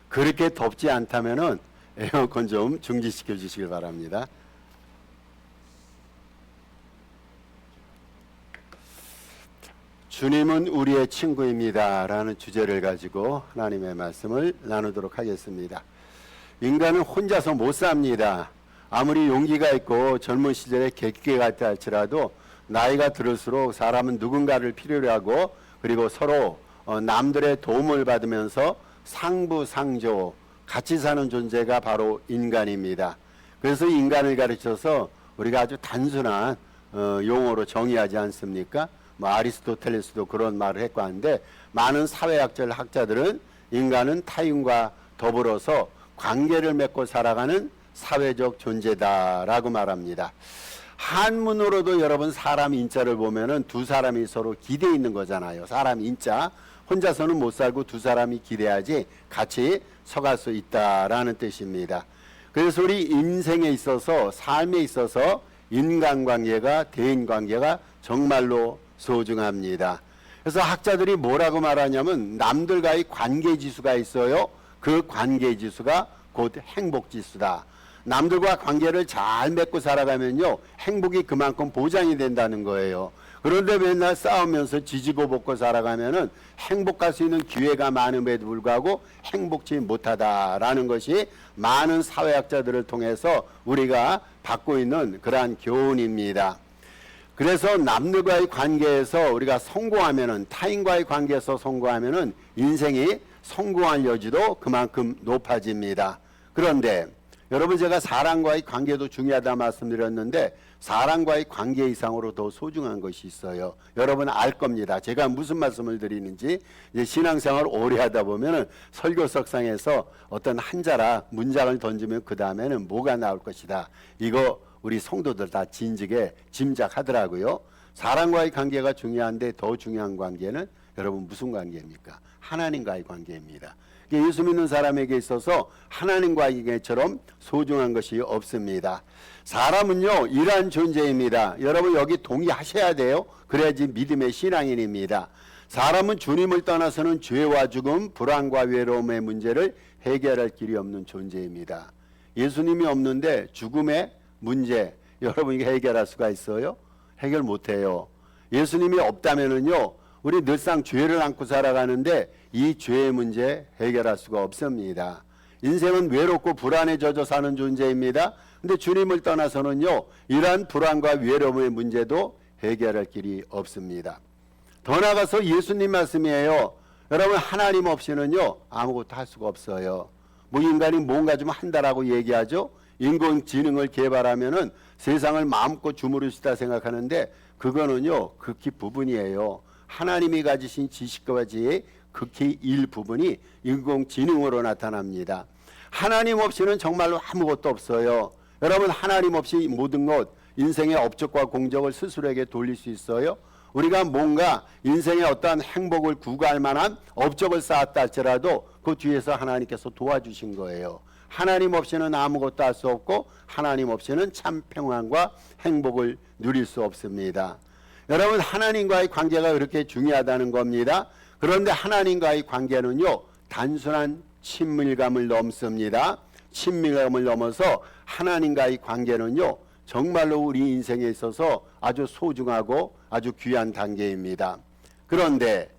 그렇게 덥지 않다면은 에어컨 좀 중지시켜 주시길 바랍니다. 주님은 우리의 친구입니다 라는 주제를 가지고 하나님의 말씀을 나누도록 하겠습니다. 인간은 혼자서 못 삽니다. 아무리 용기가 있고 젊은 시절에 객기가 같다 할지라도 나이가 들을수록 사람은 누군가를 필요로 하고 그리고 서로 남들의 도움을 받으면서 상부상조 같이 사는 존재가 바로 인간입니다. 그래서 인간을 가르쳐서 우리가 아주 단순한 용어로 정의하지 않습니까? 아리스토텔레스도 그런 말을 했고 한데 많은 사회학적 학자들은 인간은 타인과 더불어서 관계를 맺고 살아가는 사회적 존재다라고 말합니다. 한문으로도 여러분 사람 인자를 보면은 두 사람이 서로 기대 있는 거잖아요. 사람 인자 혼자서는 못 살고 두 사람이 기대야지 같이 서갈 수 있다라는 뜻입니다. 그래서 우리 인생에 있어서 삶에 있어서 인간관계가 대인관계가 정말로 소중합니다. 그래서 학자들이 뭐라고 말하냐면 남들과의 관계지수가 있어요. 그 관계지수가 곧 행복지수다. 남들과 관계를 잘 맺고 살아가면요 행복이 그만큼 보장이 된다는 거예요. 그런데 맨날 싸우면서 지지고 볶고 살아가면은 행복할 수 있는 기회가 많음에도 불구하고 행복지 못하다라는 것이 많은 사회학자들을 통해서 우리가 받고 있는 그러한 교훈입니다. 그래서 남들과의 관계에서 우리가 성공하면은 타인과의 관계에서 성공하면은 인생이 성공할 여지도 그만큼 높아집니다. 그런데 여러분 제가 사람과의 관계도 중요하다 말씀드렸는데 사람과의 관계 이상으로 더 소중한 것이 있어요. 여러분 알 겁니다. 제가 무슨 말씀을 드리는지. 이제 신앙생활 오래 하다 보면은 설교석상에서 어떤 한 자락 문장을 던지면 그 다음에는 뭐가 나올 것이다. 이거 우리 성도들 다 진즉에 짐작하더라고요. 사람과의 관계가 중요한데 더 중요한 관계는 여러분 무슨 관계입니까? 하나님과의 관계입니다. 예수 믿는 사람에게 있어서 하나님과의 관계처럼 소중한 것이 없습니다. 사람은요 이러한 존재입니다. 여러분 여기 동의하셔야 돼요. 그래야지 믿음의 신앙인입니다. 사람은 주님을 떠나서는 죄와 죽음, 불안과 외로움의 문제를 해결할 길이 없는 존재입니다. 예수님이 없는데 죽음의 문제 여러분 이게 해결할 수가 있어요? 해결 못해요. 예수님이 없다면은요 우리 늘상 죄를 안고 살아가는데 이 죄의 문제 해결할 수가 없습니다. 인생은 외롭고 불안에 젖어 사는 존재입니다. 근데 주님을 떠나서는요 이러한 불안과 외로움의 문제도 해결할 길이 없습니다. 더 나아가서 예수님 말씀이에요. 여러분 하나님 없이는요 아무것도 할 수가 없어요. 뭐 인간이 뭔가 좀 한다라고 얘기하죠. 인공지능을 개발하면은 세상을 마음껏 주무를 수 있다 생각하는데 그거는요 극히 부분이에요. 하나님이 가지신 지식과 지혜의 극히 일부분이 인공지능으로 나타납니다. 하나님 없이는 정말로 아무것도 없어요. 여러분 하나님 없이 모든 것 인생의 업적과 공적을 스스로에게 돌릴 수 있어요? 우리가 뭔가 인생의 어떠한 행복을 구가할 만한 업적을 쌓았다 할지라도 그 뒤에서 하나님께서 도와주신 거예요. 하나님 없이는 아무것도 할 수 없고 하나님 없이는 참 평안과 행복을 누릴 수 없습니다. 여러분 하나님과의 관계가 그렇게 중요하다는 겁니다. 그런데 하나님과의 관계는요 단순한 친밀감을 넘습니다. 친밀감을 넘어서 하나님과의 관계는요 정말로 우리 인생에 있어서 아주 소중하고 아주 귀한 단계입니다. 그런데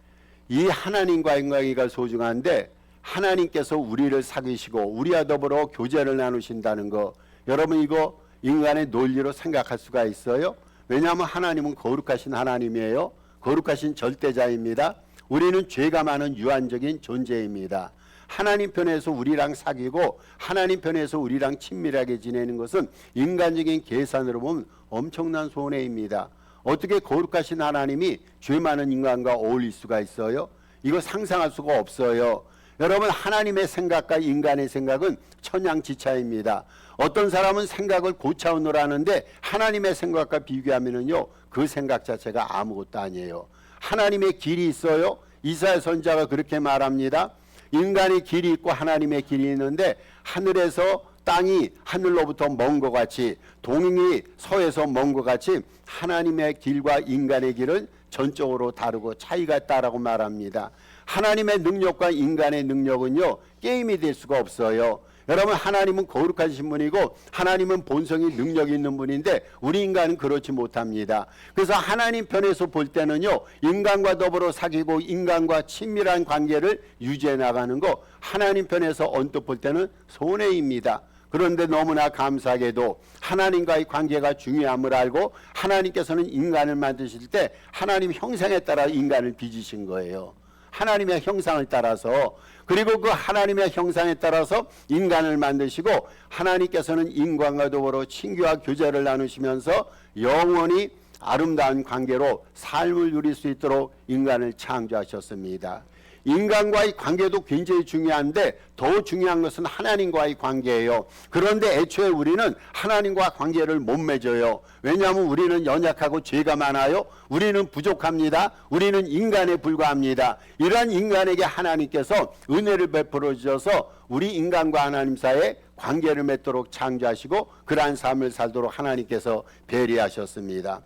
이 하나님과의 관계가 소중한데 하나님께서 우리를 사귀시고 우리와 더불어 교제를 나누신다는 거 여러분 이거 인간의 논리로 생각할 수가 있어요? 왜냐하면 하나님은 거룩하신 하나님이에요. 거룩하신 절대자입니다. 우리는 죄가 많은 유한적인 존재입니다. 하나님 편에서 우리랑 사귀고 하나님 편에서 우리랑 친밀하게 지내는 것은 인간적인 계산으로 보면 엄청난 손해입니다. 어떻게 거룩하신 하나님이 죄 많은 인간과 어울릴 수가 있어요? 이거 상상할 수가 없어요. 여러분 하나님의 생각과 인간의 생각은 천양지차입니다. 어떤 사람은 생각을 고차원으로 하는데 하나님의 생각과 비교하면은요 그 생각 자체가 아무것도 아니에요. 하나님의 길이 있어요. 이사야 선지자가 그렇게 말합니다. 인간의 길이 있고 하나님의 길이 있는데 하늘에서 땅이 하늘로부터 먼 것 같이 동행이 서에서 먼 것 같이 하나님의 길과 인간의 길은 전적으로 다르고 차이가 있다라고 말합니다. 하나님의 능력과 인간의 능력은요, 게임이 될 수가 없어요. 여러분, 하나님은 거룩하신 분이고 하나님은 본성이 능력이 있는 분인데 우리 인간은 그렇지 못합니다. 그래서 하나님 편에서 볼 때는요, 인간과 더불어 사귀고 인간과 친밀한 관계를 유지해 나가는 거 하나님 편에서 언뜻 볼 때는 손해입니다. 그런데 너무나 감사하게도 하나님과의 관계가 중요함을 알고 하나님께서는 인간을 만드실 때 하나님 형상에 따라 인간을 빚으신 거예요. 하나님의 형상을 따라서, 그리고 그 하나님의 형상에 따라서 인간을 만드시고 하나님께서는 인간과 더불어 친교와 교제를 나누시면서 영원히 아름다운 관계로 삶을 누릴 수 있도록 인간을 창조하셨습니다. 인간과의 관계도 굉장히 중요한데 더 중요한 것은 하나님과의 관계예요. 그런데 애초에 우리는 하나님과 관계를 못 맺어요. 왜냐하면 우리는 연약하고 죄가 많아요. 우리는 부족합니다. 우리는 인간에 불과합니다. 이러한 인간에게 하나님께서 은혜를 베풀어 주셔서 우리 인간과 하나님 사이에 관계를 맺도록 창조하시고 그러한 삶을 살도록 하나님께서 배려하셨습니다.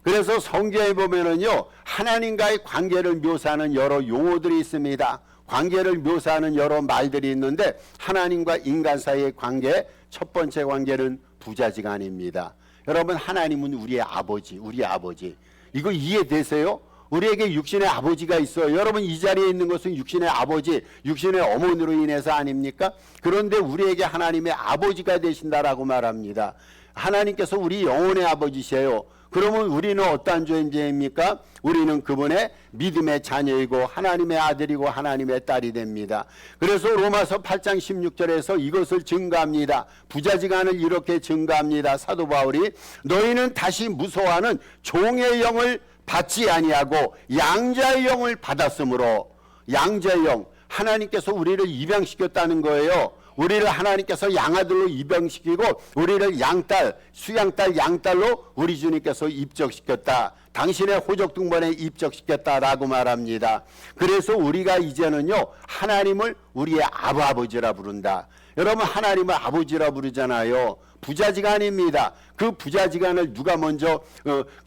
그래서 성경에 보면은요, 하나님과의 관계를 묘사하는 여러 용어들이 있습니다. 관계를 묘사하는 여러 말들이 있는데 하나님과 인간 사이의 관계, 첫 번째 관계는 부자지간입니다. 여러분, 하나님은 우리의 아버지, 우리 아버지. 이거 이해되세요? 우리에게 육신의 아버지가 있어요. 여러분, 이 자리에 있는 것은 육신의 아버지, 육신의 어머니로 인해서 아닙니까? 그런데 우리에게 하나님의 아버지가 되신다라고 말합니다. 하나님께서 우리 영혼의 아버지세요. 그러면 우리는 어떠한 존재입니까? 우리는 그분의 믿음의 자녀이고 하나님의 아들이고 하나님의 딸이 됩니다. 그래서 로마서 8장 16절에서 이것을 증거합니다. 부자지간을 이렇게 증거합니다. 사도 바울이 너희는 다시 무서워하는 종의 영을 받지 아니하고 양자의 영을 받았으므로, 양자의 영, 하나님께서 우리를 입양시켰다는 거예요. 우리를 하나님께서 양아들로 입양시키고 우리를 양딸, 수양딸, 양딸로 우리 주님께서 입적시켰다. 당신의 호적등본에 입적시켰다라고 말합니다. 그래서 우리가 이제는요, 하나님을 우리의 아버지라 부른다. 여러분, 하나님을 아버지라 부르잖아요. 부자지간입니다. 그 부자지간을 누가 먼저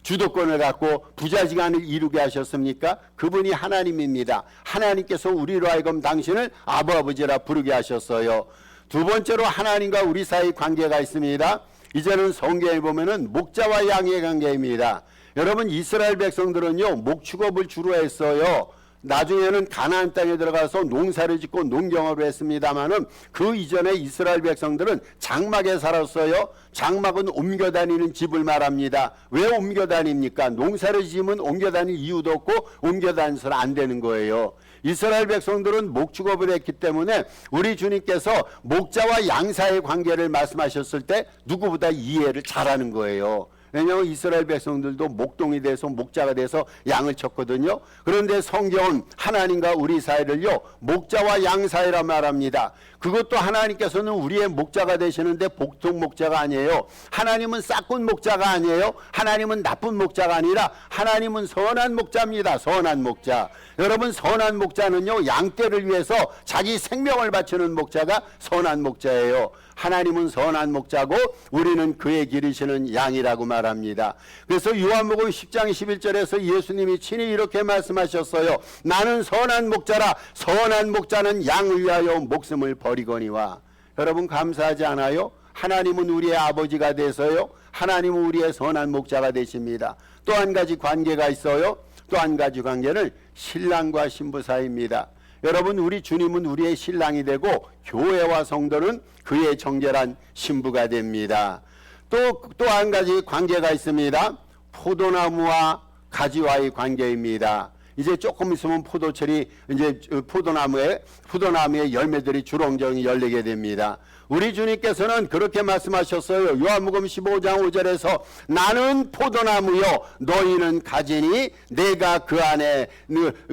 주도권을 갖고 부자지간을 이루게 하셨습니까? 그분이 하나님입니다. 하나님께서 우리로 하여금 당신을 아버지라 부르게 하셨어요. 두 번째로 하나님과 우리 사이 관계가 있습니다. 이제는 성경에 보면은 목자와 양의 관계입니다. 여러분, 이스라엘 백성들은요, 목축업을 주로 했어요. 나중에는 가나안 땅에 들어가서 농사를 짓고 농경을 했습니다마는 그 이전에 이스라엘 백성들은 장막에 살았어요. 장막은 옮겨 다니는 집을 말합니다. 왜 옮겨 다닙니까? 농사를 지으면 옮겨 다닐 이유도 없고 옮겨 다니서는 안 되는 거예요. 이스라엘 백성들은 목축업을 했기 때문에 우리 주님께서 목자와 양사의 관계를 말씀하셨을 때 누구보다 이해를 잘하는 거예요. 왜냐하면 이스라엘 백성들도 목동이 돼서 목자가 돼서 양을 쳤거든요. 그런데 성경은 하나님과 우리 사이를요, 목자와 양 사이라 말합니다. 그것도 하나님께서는 우리의 목자가 되시는데 보통 목자가 아니에요. 하나님은 싹군 목자가 아니에요. 하나님은 나쁜 목자가 아니라 하나님은 선한 목자입니다. 선한 목자. 여러분, 선한 목자는요, 양떼를 위해서 자기 생명을 바치는 목자가 선한 목자예요. 하나님은 선한 목자고 우리는 그의 기르시는 양이라고 말합니다. 그래서 요한복음 10장 11절에서 예수님이 친히 이렇게 말씀하셨어요. 나는 선한 목자라. 선한 목자는 양을 위하여 목숨을 버리거니와. 여러분, 감사하지 않아요? 하나님은 우리의 아버지가 되서요, 하나님은 우리의 선한 목자가 되십니다. 또 한 가지 관계가 있어요. 또 한 가지 관계는 신랑과 신부 사이입니다. 여러분, 우리 주님은 우리의 신랑이 되고 교회와 성도는 그의 정결한 신부가 됩니다. 또 한 가지 관계가 있습니다. 포도나무와 가지와의 관계입니다. 이제 조금 있으면 포도철이, 이제 포도나무의 열매들이 주렁주렁 열리게 됩니다. 우리 주님께서는 그렇게 말씀하셨어요. 요한복음 15장 5절에서 나는 포도나무요 너희는 가지니 내가 그 안에,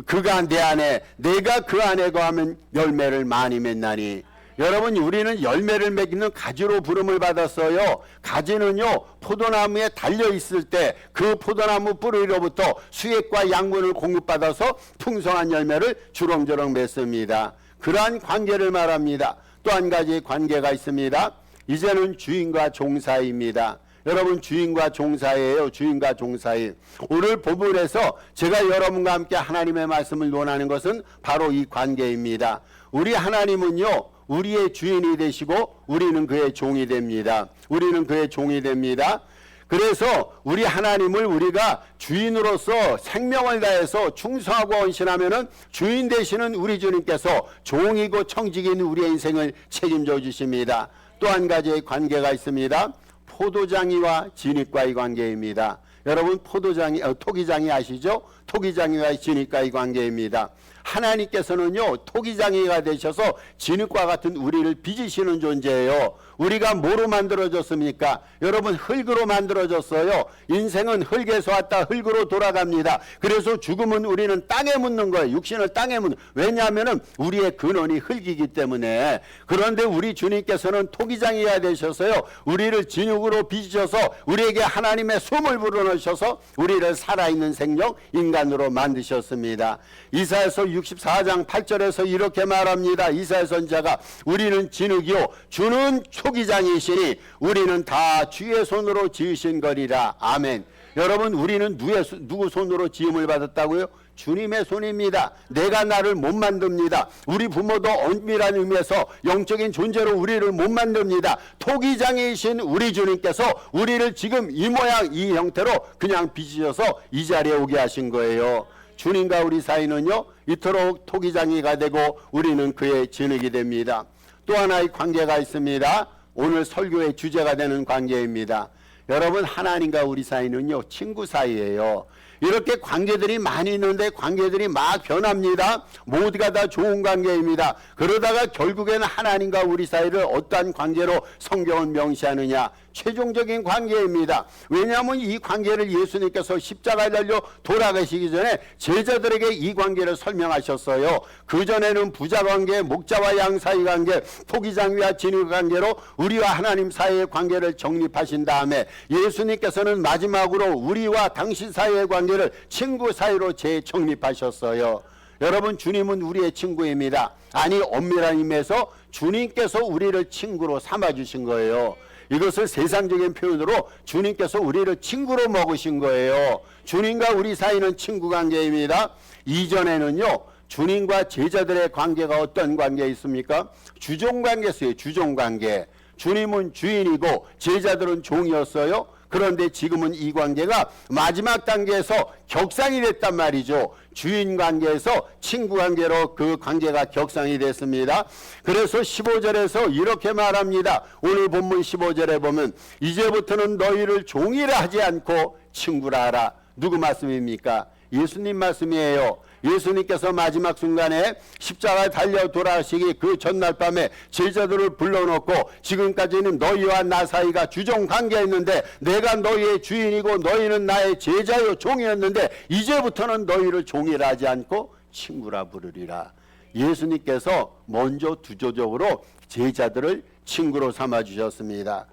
그가 내 안에, 내가 그 안에 거하면 열매를 많이 맺나니. 여러분, 우리는 열매를 맺는 가지로 부름을 받았어요. 가지는요, 포도나무에 달려 있을 때 그 포도나무 뿌리로부터 수액과 양분을 공급받아서 풍성한 열매를 주렁주렁 맺습니다. 그러한 관계를 말합니다. 또 한 가지 관계가 있습니다. 이제는 주인과 종 사이입니다. 여러분 주인과 종 사이예요. 주인과 종 사이. 오늘 본문에서 제가 여러분과 함께 하나님의 말씀을 논하는 것은 바로 이 관계입니다. 우리 하나님은요, 우리의 주인이 되시고 우리는 그의 종이 됩니다. 우리는 그의 종이 됩니다. 그래서 우리 하나님을 우리가 주인으로서 생명을 다해서 충성하고 헌신하면은 주인 되시는 우리 주님께서 종이고 청직인 우리의 인생을 책임져 주십니다. 또 한 가지의 관계가 있습니다. 포도장이와 진흙과의 관계입니다. 여러분 토기장이 아시죠? 토기장이와 진흙과의 관계입니다. 하나님께서는요, 토기장이가 되셔서 진흙과 같은 우리를 빚으시는 존재예요. 우리가 뭐로 만들어졌습니까? 여러분, 흙으로 만들어졌어요. 인생은 흙에서 왔다 흙으로 돌아갑니다. 그래서 죽음은 우리는 땅에 묻는 거예요. 육신을 땅에 묻는. 왜냐하면 우리의 근원이 흙이기 때문에. 그런데 우리 주님께서는 토기장이가 되셔서요, 우리를 진흙으로 빚으셔서 우리에게 하나님의 숨을 불어넣으셔서 우리를 살아있는 생명 인간으로 만드셨습니다. 이사야서 64장 8절에서 이렇게 말합니다. 이사야 선지자가 우리는 진흙이요 주는 토기장이시니 우리는 다 주의 손으로 지으신 거리라. 아멘. 여러분, 우리는 누구 손으로 지음을 받았다고요? 주님의 손입니다. 내가 나를 못 만듭니다. 우리 부모도 엄밀한 의미에서 영적인 존재로 우리를 못 만듭니다. 토기장이신 우리 주님께서 우리를 지금 이 모양 이 형태로 그냥 빚으셔서 이 자리에 오게 하신 거예요. 주님과 우리 사이는요, 이토록 토기장이가 되고 우리는 그의 진흙이 됩니다. 또 하나의 관계가 있습니다. 오늘 설교의 주제가 되는 관계입니다. 여러분, 하나님과 우리 사이는요, 친구 사이예요. 이렇게 관계들이 많이 있는데 관계들이 막 변합니다. 모두가 다 좋은 관계입니다. 그러다가 결국에는 하나님과 우리 사이를 어떠한 관계로 성경은 명시하느냐? 최종적인 관계입니다. 왜냐하면 이 관계를 예수님께서 십자가에 달려 돌아가시기 전에 제자들에게 이 관계를 설명하셨어요. 그전에는 부자 관계, 목자와 양 사이 관계, 토기장이와 진흙 관계로 우리와 하나님 사이의 관계를 정립하신 다음에 예수님께서는 마지막으로 우리와 당신 사이의 관계를 친구 사이로 재정립하셨어요. 여러분, 주님은 우리의 친구입니다. 아니, 엄밀한 의미에서 주님께서 우리를 친구로 삼아주신 거예요. 이것을 세상적인 표현으로 주님께서 우리를 친구로 먹으신 거예요. 주님과 우리 사이는 친구 관계입니다. 이전에는요, 주님과 제자들의 관계가 어떤 관계에 있습니까? 주종 관계였어요. 주종 관계. 주님은 주인이고 제자들은 종이었어요. 그런데 지금은 이 관계가 마지막 단계에서 격상이 됐단 말이죠. 주인 관계에서 친구 관계로 그 관계가 격상이 됐습니다. 그래서 15절에서 이렇게 말합니다. 오늘 본문 15절에 보면 이제부터는 너희를 종이라 하지 않고 친구라 하라. 누구 말씀입니까? 예수님 말씀이에요. 예수님께서 마지막 순간에 십자가에 달려 돌아가시기 그 전날 밤에 제자들을 불러놓고 지금까지는 너희와 나 사이가 주종 관계였는데 내가 너희의 주인이고 너희는 나의 제자요 종이었는데 이제부터는 너희를 종이라 하지 않고 친구라 부르리라. 예수님께서 먼저 두조적으로 제자들을 친구로 삼아 주셨습니다.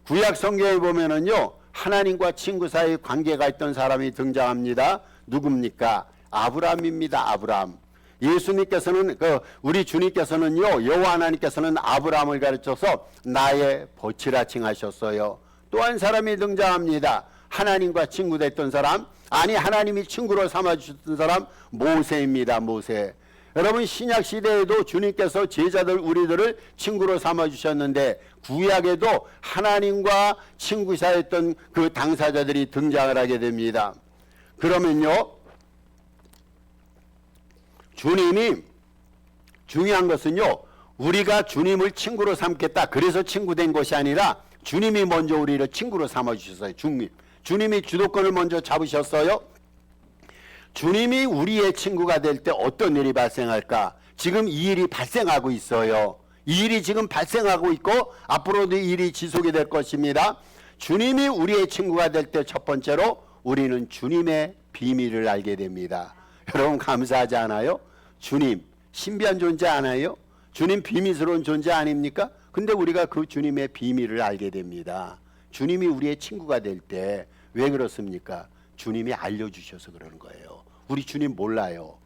구약 성경에 보면은요, 하나님과 친구 사이 관계가 있던 사람이 등장합니다. 누굽니까? 아브라함입니다. 아브라함. 예수님께서는 우리 주님께서는요, 여호와 하나님께서는 아브라함을 가르쳐서 나의 버치라 칭하셨어요. 또 한 사람이 등장합니다. 하나님과 친구 됐던 사람, 아니 하나님이 친구로 삼아주셨던 사람, 모세입니다. 모세. 여러분, 신약 시대에도 주님께서 제자들 우리들을 친구로 삼아주셨는데 구약에도 하나님과 친구 사이였던 그 당사자들이 등장을 하게 됩니다. 그러면요, 주님이 중요한 것은요, 우리가 주님을 친구로 삼겠다 그래서 친구 된 것이 아니라 주님이 먼저 우리를 친구로 삼아주셨어요. 주님이 주도권을 먼저 잡으셨어요. 주님이 우리의 친구가 될 때 어떤 일이 발생할까? 지금 이 일이 발생하고 있어요. 이 일이 지금 발생하고 있고 앞으로도 이 일이 지속이 될 것입니다. 주님이 우리의 친구가 될 때 첫 번째로 우리는 주님의 비밀을 알게 됩니다. 여러분, 감사하지 않아요? 주님 신비한 존재 아니에요? 주님 비밀스러운 존재 아닙니까? 근데 우리가 그 주님의 비밀을 알게 됩니다. 주님이 우리의 친구가 될 때 왜 그렇습니까? 주님이 알려주셔서 그러는 거예요. 우리 주님 몰라요.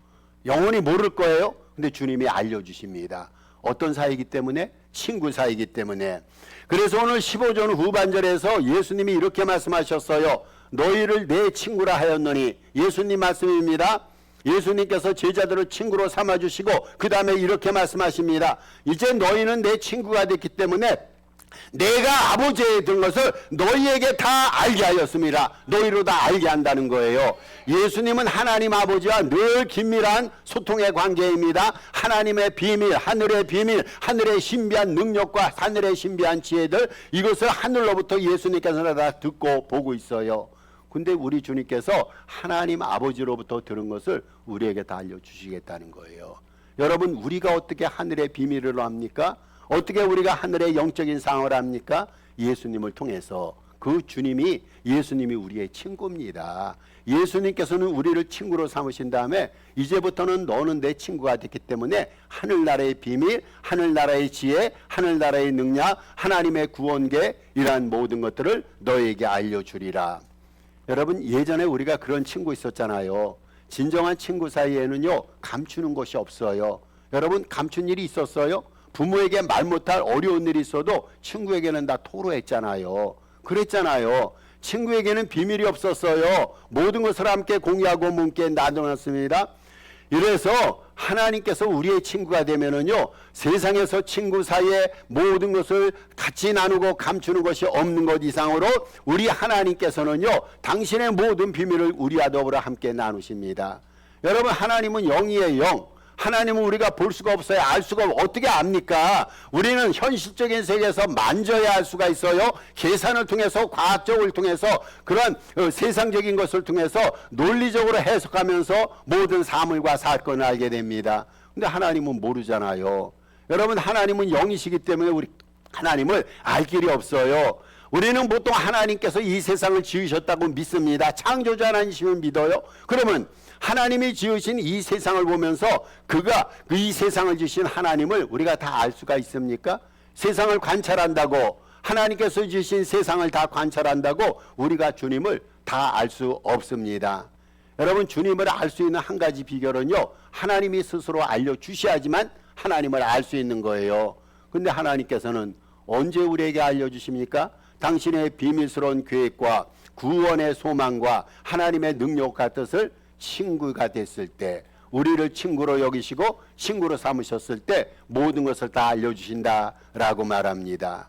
영원히 모를 거예요. 근데 주님이 알려주십니다. 어떤 사이이기 때문에? 친구 사이이기 때문에. 그래서 오늘 15절 후반절에서 예수님이 이렇게 말씀하셨어요. 너희를 내 친구라 하였노니, 예수님 말씀입니다. 예수님께서 제자들을 친구로 삼아주시고 그 다음에 이렇게 말씀하십니다. 이제 너희는 내 친구가 됐기 때문에 내가 아버지에 든 것을 너희에게 다 알게 하였습니다. 너희로 다 알게 한다는 거예요. 예수님은 하나님 아버지와 늘 긴밀한 소통의 관계입니다. 하나님의 비밀, 하늘의 신비한 능력과 하늘의 신비한 지혜들, 이것을 하늘로부터 예수님께서 다 듣고 보고 있어요. 근데 우리 주님께서 하나님 아버지로부터 들은 것을 우리에게 다 알려주시겠다는 거예요. 여러분, 우리가 어떻게 하늘의 비밀을 압니까? 어떻게 우리가 하늘의 영적인 상황을 압니까? 예수님을 통해서. 그 주님이, 예수님이 우리의 친구입니다. 예수님께서는 우리를 친구로 삼으신 다음에 이제부터는 너는 내 친구가 됐기 때문에 하늘나라의 비밀, 하늘나라의 지혜, 하늘나라의 능력, 하나님의 구원계, 이러한 모든 것들을 너에게 알려주리라. 여러분, 예전에 우리가 그런 친구 있었잖아요. 진정한 친구 사이에는요, 감추는 것이 없어요. 여러분, 감춘 일이 있었어요? 부모에게 말 못할 어려운 일이 있어도 친구에게는 다 토로했잖아요. 그랬잖아요. 친구에게는 비밀이 없었어요. 모든 것을 함께 공유하고 문께 나눠놨습니다. 이래서 하나님께서 우리의 친구가 되면은요, 세상에서 친구 사이에 모든 것을 같이 나누고 감추는 것이 없는 것 이상으로 우리 하나님께서는요, 당신의 모든 비밀을 우리와 더불어 함께 나누십니다. 여러분, 하나님은 영이에요. 영. 하나님은 우리가 볼 수가 없어요. 알 수가 어떻게 압니까? 우리는 현실적인 세계에서 만져야 알 수가 있어요. 계산을 통해서, 과학적을 통해서, 그런 세상적인 것을 통해서 논리적으로 해석하면서 모든 사물과 사건을 알게 됩니다. 근데 하나님은 모르잖아요. 여러분, 하나님은 영이시기 때문에 우리 하나님을 알 길이 없어요. 우리는 보통 하나님께서 이 세상을 지으셨다고 믿습니다. 창조주 하나님이시면 믿어요. 그러면 하나님이 지으신 이 세상을 보면서 그가 이 세상을 지으신 하나님을 우리가 다 알 수가 있습니까? 세상을 관찰한다고, 하나님께서 지으신 세상을 다 관찰한다고 우리가 주님을 다 알 수 없습니다. 여러분, 주님을 알 수 있는 한 가지 비결은요, 하나님이 스스로 알려주셔야지만 하나님을 알 수 있는 거예요. 근데 하나님께서는 언제 우리에게 알려주십니까? 당신의 비밀스러운 계획과 구원의 소망과 하나님의 능력과 뜻을 친구가 됐을 때, 우리를 친구로 여기시고 친구로 삼으셨을 때 모든 것을 다 알려주신다라고 말합니다.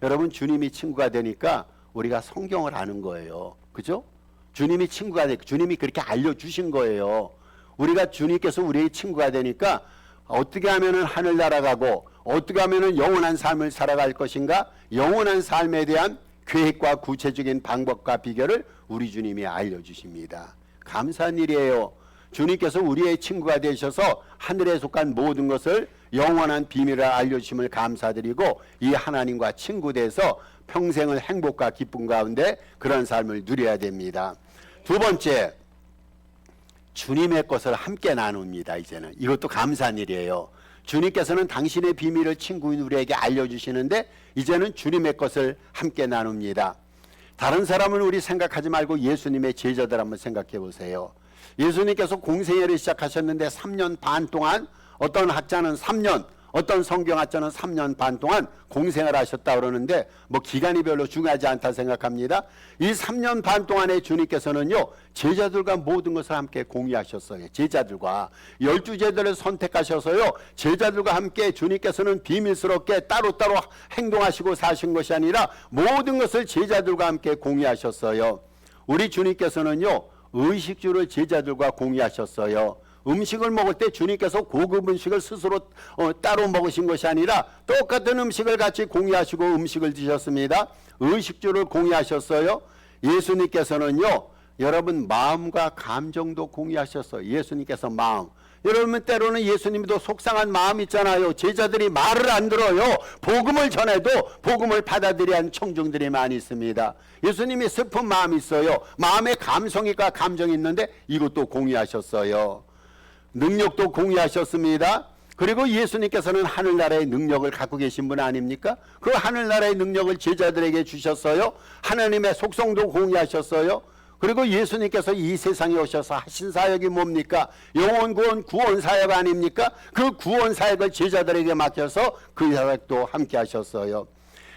여러분, 주님이 친구가 되니까 우리가 성경을 아는 거예요. 그죠? 주님이 친구가 되니까 주님이 그렇게 알려주신 거예요. 우리가 주님께서 우리의 친구가 되니까 어떻게 하면은 하늘 날아가고 어떻게 하면은 영원한 삶을 살아갈 것인가, 영원한 삶에 대한 계획과 구체적인 방법과 비결을 우리 주님이 알려주십니다. 감사한 일이에요. 주님께서 우리의 친구가 되셔서 하늘에 속한 모든 것을, 영원한 비밀을 알려주심을 감사드리고 이 하나님과 친구 돼서 평생을 행복과 기쁨 가운데 그런 삶을 누려야 됩니다. 두 번째, 주님의 것을 함께 나눕니다. 이제는 이것도 감사한 일이에요. 주님께서는 당신의 비밀을 친구인 우리에게 알려주시는데 이제는 주님의 것을 함께 나눕니다. 다른 사람은 우리 생각하지 말고 예수님의 제자들 한번 생각해 보세요. 예수님께서 공생애를 시작하셨는데 3년 반 동안, 어떤 학자는 3년, 어떤 성경학자는 3년 반 동안 공생을 하셨다 그러는데 뭐 기간이 별로 중요하지 않다 생각합니다. 이 3년 반 동안에 주님께서는요, 제자들과 모든 것을 함께 공유하셨어요. 제자들과 12제자를 선택하셔서요, 제자들과 함께 주님께서는 비밀스럽게 따로따로 행동하시고 사신 것이 아니라 모든 것을 제자들과 함께 공유하셨어요. 우리 주님께서는요, 의식주를 제자들과 공유하셨어요. 음식을 먹을 때 주님께서 고급 음식을 스스로 따로 먹으신 것이 아니라 똑같은 음식을 같이 공유하시고 음식을 드셨습니다. 의식주를 공유하셨어요. 예수님께서는요, 여러분 마음과 감정도 공유하셨어요. 예수님께서 마음. 여러분, 때로는 예수님도 속상한 마음 있잖아요. 제자들이 말을 안 들어요. 복음을 전해도 복음을 받아들여야 하는 청중들이 많이 있습니다. 예수님이 슬픈 마음이 있어요. 마음에 감성이가 감정이 있는데 이것도 공유하셨어요. 능력도 공유하셨습니다. 그리고 예수님께서는 하늘나라의 능력을 갖고 계신 분 아닙니까? 그 하늘나라의 능력을 제자들에게 주셨어요. 하나님의 속성도 공유하셨어요. 그리고 예수님께서 이 세상에 오셔서 하신 사역이 뭡니까? 영혼 구원, 구원 사역 아닙니까? 그 구원 사역을 제자들에게 맡겨서 그 사역도 함께 하셨어요.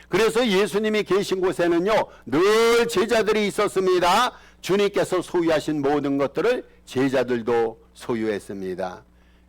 그래서 예수님이 계신 곳에는요, 늘 제자들이 있었습니다. 주님께서 소유하신 모든 것들을 제자들도 소유했습니다.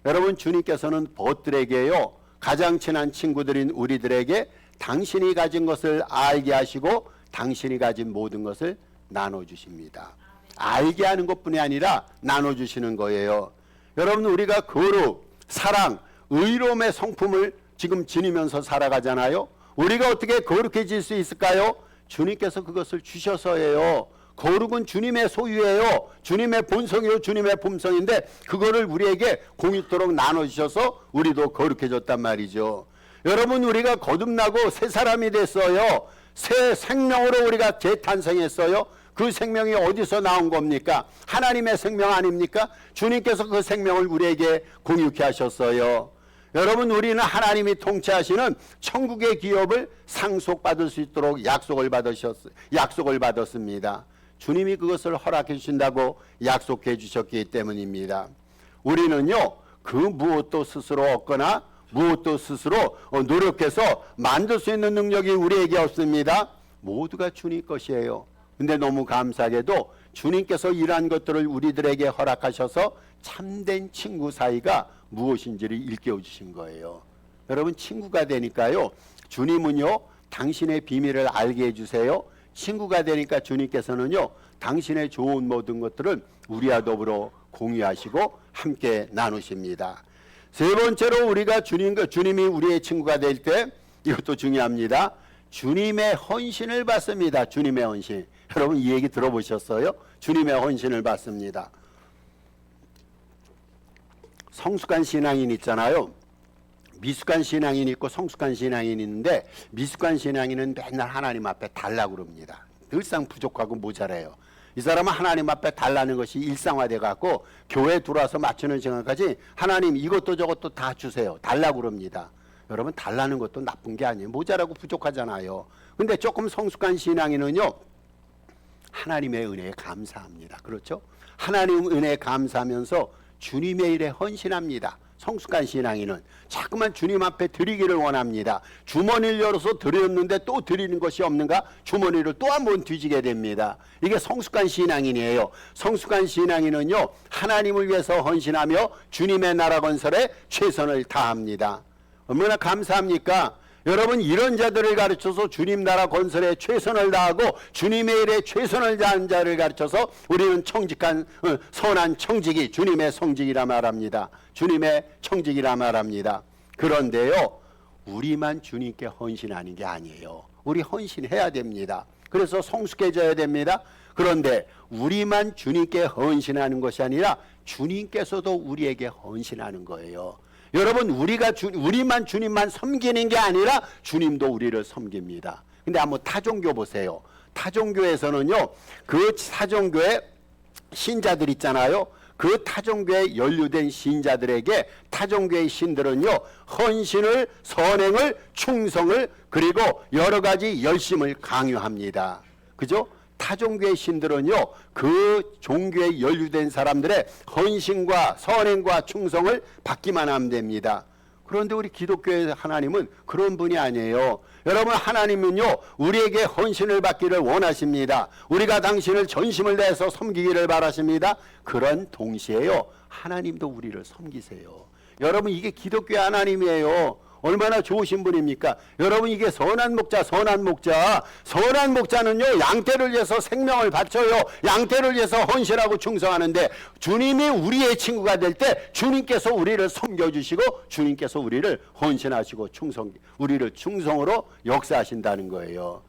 여러분, 주님께서는 벗들에게요, 가장 친한 친구들인 우리들에게 당신이 가진 것을 알게 하시고 당신이 가진 모든 것을 나눠주십니다. 알게 하는 것뿐이 아니라 나눠주시는 거예요. 여러분, 우리가 거룩, 사랑, 의로움의 성품을 지금 지니면서 살아가잖아요. 우리가 어떻게 거룩해질 수 있을까요? 주님께서 그것을 주셔서예요. 거룩은 주님의 소유예요. 주님의 본성이요, 주님의 품성인데 그거를 우리에게 공유토록 나눠주셔서 우리도 거룩해졌단 말이죠. 여러분, 우리가 거듭나고 새 사람이 됐어요. 새 생명으로 우리가 재탄생했어요. 그 생명이 어디서 나온 겁니까? 하나님의 생명 아닙니까? 주님께서 그 생명을 우리에게 공유케 하셨어요. 여러분, 우리는 하나님이 통치하시는 천국의 기업을 상속받을 수 있도록 약속을 받았습니다. 주님이 그것을 허락해 주신다고 약속해 주셨기 때문입니다. 우리는요, 그 무엇도 스스로 얻거나 무엇도 스스로 노력해서 만들 수 있는 능력이 우리에게 없습니다. 모두가 주님 것이에요. 근데 너무 감사하게도 주님께서 이러한 것들을 우리들에게 허락하셔서 참된 친구 사이가 무엇인지를 일깨워 주신 거예요. 여러분, 친구가 되니까요, 주님은요, 당신의 비밀을 알게 해주세요. 친구가 되니까 주님께서는요, 당신의 좋은 모든 것들을 우리와 더불어 공유하시고 함께 나누십니다. 세 번째로 우리가 주님이 우리의 친구가 될 때, 이것도 중요합니다. 주님의 헌신을 받습니다. 주님의 헌신. 여러분, 이 얘기 들어보셨어요? 주님의 헌신을 받습니다. 성숙한 신앙인 있잖아요. 미숙한 신앙인이 있고 성숙한 신앙인이 있는데, 미숙한 신앙인은 맨날 하나님 앞에 달라고 그럽니다. 늘상 부족하고 모자라요. 이 사람은 하나님 앞에 달라는 것이 일상화돼 갖고 교회에 들어와서 맞추는 시간까지 하나님 이것도 저것도 다 주세요, 달라고 그럽니다. 여러분, 달라는 것도 나쁜 게 아니에요. 모자라고 부족하잖아요. 근데 조금 성숙한 신앙인은요, 하나님의 은혜에 감사합니다. 그렇죠? 하나님 은혜에 감사하면서 주님의 일에 헌신합니다. 성숙한 신앙인은 자꾸만 주님 앞에 드리기를 원합니다. 주머니를 열어서 드렸는데 또 드리는 것이 없는가? 주머니를 또 한 번 뒤지게 됩니다. 이게 성숙한 신앙인이에요. 성숙한 신앙인은요, 하나님을 위해서 헌신하며 주님의 나라 건설에 최선을 다합니다. 얼마나 감사합니까? 여러분, 이런 자들을 가르쳐서 주님 나라 건설에 최선을 다하고 주님의 일에 최선을 다하는 자를 가르쳐서 우리는 청직한 선한 청직이 주님의 성직이라 말합니다. 주님의 청직이라 말합니다. 그런데요, 우리만 주님께 헌신하는 게 아니에요. 우리 헌신해야 됩니다. 그래서 성숙해져야 됩니다. 그런데 우리만 주님께 헌신하는 것이 아니라 주님께서도 우리에게 헌신하는 거예요. 여러분, 우리만 주님만 섬기는 게 아니라 주님도 우리를 섬깁니다. 근데 한번 타종교 보세요. 타종교에서는요, 그 타종교의 신자들 있잖아요. 그 타종교에 연루된 신자들에게 타종교의 신들은요, 헌신을, 선행을, 충성을, 그리고 여러 가지 열심을 강요합니다. 그죠? 타종교의 신들은요, 그 종교에 연루된 사람들의 헌신과 선행과 충성을 받기만 하면 됩니다. 그런데 우리 기독교의 하나님은 그런 분이 아니에요. 여러분, 하나님은요, 우리에게 헌신을 받기를 원하십니다. 우리가 당신을 전심을 다해서 섬기기를 바라십니다. 그런 동시에요, 하나님도 우리를 섬기세요. 여러분, 이게 기독교의 하나님이에요. 얼마나 좋으신 분입니까? 여러분, 이게 선한 목자, 선한 목자. 선한 목자는요, 양떼를 위해서 생명을 바쳐요. 양떼를 위해서 헌신하고 충성하는데, 주님이 우리의 친구가 될 때 주님께서 우리를 섬겨주시고 주님께서 우리를 헌신하시고 우리를 충성으로 역사하신다는 거예요.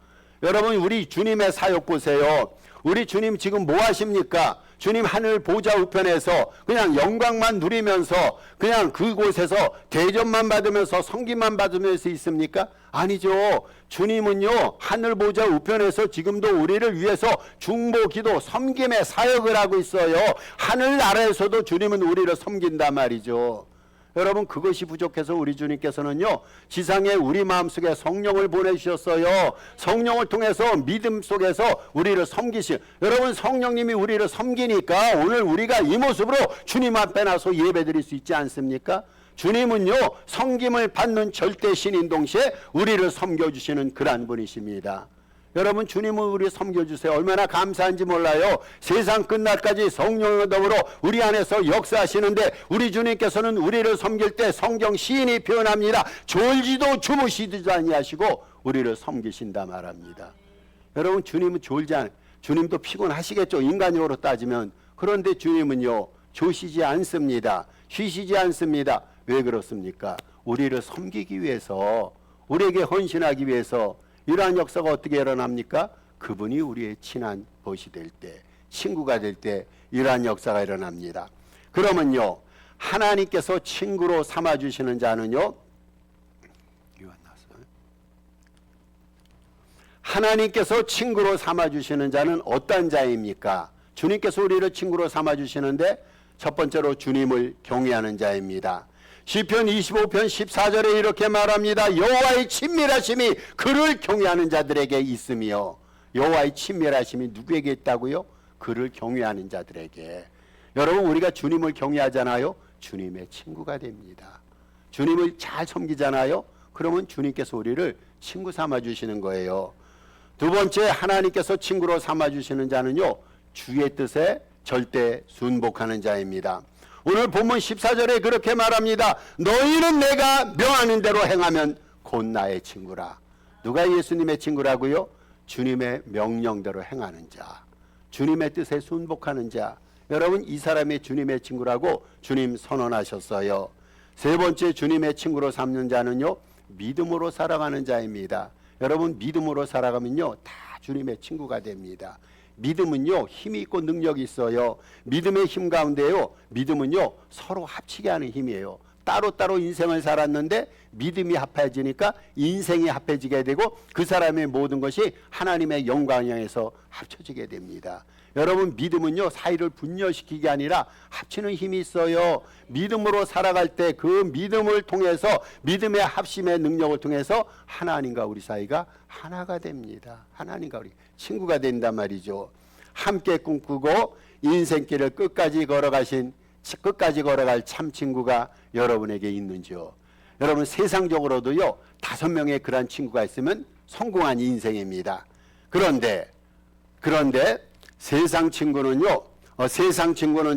여러분, 우리 주님의 사역 보세요. 우리 주님 지금 뭐 하십니까? 주님 하늘 보좌 우편에서 그냥 영광만 누리면서 그냥 그곳에서 대접만 받으면서 섬김만 받으면서 있습니까? 아니죠. 주님은요, 하늘 보좌 우편에서 지금도 우리를 위해서 중보, 기도, 섬김의 사역을 하고 있어요. 하늘나라에서도 주님은 우리를 섬긴단 말이죠. 여러분 그것이 부족해서 우리 주님께서는요 지상에 우리 마음속에 성령을 보내주셨어요. 성령을 통해서 믿음 속에서 우리를 섬기시. 여러분 성령님이 우리를 섬기니까 오늘 우리가 이 모습으로 주님 앞에 나서 예배드릴 수 있지 않습니까? 주님은요 섬김을 받는 절대 신인 동시에 우리를 섬겨주시는 그러한 분이십니다. 여러분 주님은 우리 섬겨주세요. 얼마나 감사한지 몰라요. 세상 끝날까지 성령과 더불어 우리 안에서 역사하시는데 우리 주님께서는 우리를 섬길 때 성경 시인이 표현합니다. 졸지도 주무시지도 아니하시고 우리를 섬기신다 말합니다. 여러분 주님은 졸지 않아요. 주님도 피곤하시겠죠. 인간적으로 따지면. 그런데 주님은요 조시지 않습니다. 쉬시지 않습니다. 왜 그렇습니까? 우리를 섬기기 위해서, 우리에게 헌신하기 위해서. 이러한 역사가 어떻게 일어납니까? 그분이 우리의 친한 벗이 될 때, 친구가 될 때 이러한 역사가 일어납니다. 그러면요 하나님께서 친구로 삼아주시는 자는요, 하나님께서 친구로 삼아주시는 자는 어떤 자입니까? 주님께서 우리를 친구로 삼아주시는데 첫 번째로 주님을 경외하는 자입니다. 시편 25편 14절에 이렇게 말합니다. 여호와의 친밀하심이 그를 경외하는 자들에게 있으며. 여호와의 친밀하심이 누구에게 있다고요? 그를 경외하는 자들에게. 여러분 우리가 주님을 경외하잖아요. 주님의 친구가 됩니다. 주님을 잘 섬기잖아요. 그러면 주님께서 우리를 친구 삼아주시는 거예요. 두 번째 하나님께서 친구로 삼아주시는 자는요 주의 뜻에 절대 순복하는 자입니다. 오늘 본문 14절에 그렇게 말합니다. 너희는 내가 명하는 대로 행하면 곧 나의 친구라. 누가 예수님의 친구라고요? 주님의 명령대로 행하는 자, 주님의 뜻에 순복하는 자. 여러분 이 사람이 주님의 친구라고 주님 선언하셨어요. 세 번째 주님의 친구로 삼는 자는요 믿음으로 살아가는 자입니다. 여러분 믿음으로 살아가면요 다 주님의 친구가 됩니다. 믿음은요 힘이 있고 능력이 있어요. 믿음의 힘 가운데요 믿음은요 서로 합치게 하는 힘이에요. 따로따로 인생을 살았는데 믿음이 합해지니까 인생이 합해지게 되고 그 사람의 모든 것이 하나님의 영광을 향해서 합쳐지게 됩니다. 여러분 믿음은요 사이를 분열시키게 아니라 합치는 힘이 있어요. 믿음으로 살아갈 때 그 믿음을 통해서 믿음의 합심의 능력을 통해서 하나님과 우리 사이가 하나가 됩니다. 하나님과 우리 친구가 된단 말이죠. 함께 꿈꾸고 인생길을 끝까지 걸어갈 참 친구가 여러분에게 있는지요? 여러분 세상적으로도요 5명의 그런 친구가 있으면 성공한 인생입니다. 그런데 세상 친구는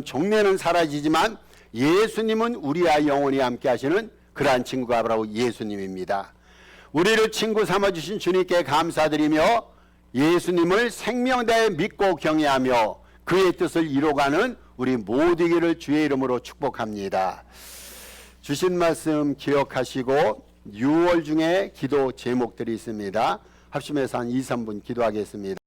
종래는 사라지지만 예수님은 우리와 영원히 함께 하시는 그러한 친구가 바로 예수님입니다. 우리를 친구 삼아주신 주님께 감사드리며 예수님을 생명 다해 믿고 경외하며 그의 뜻을 이뤄가는 우리 모두기를 주의 이름으로 축복합니다. 주신 말씀 기억하시고 6월 중에 기도 제목들이 있습니다. 합심해서 한 2, 3분 기도하겠습니다.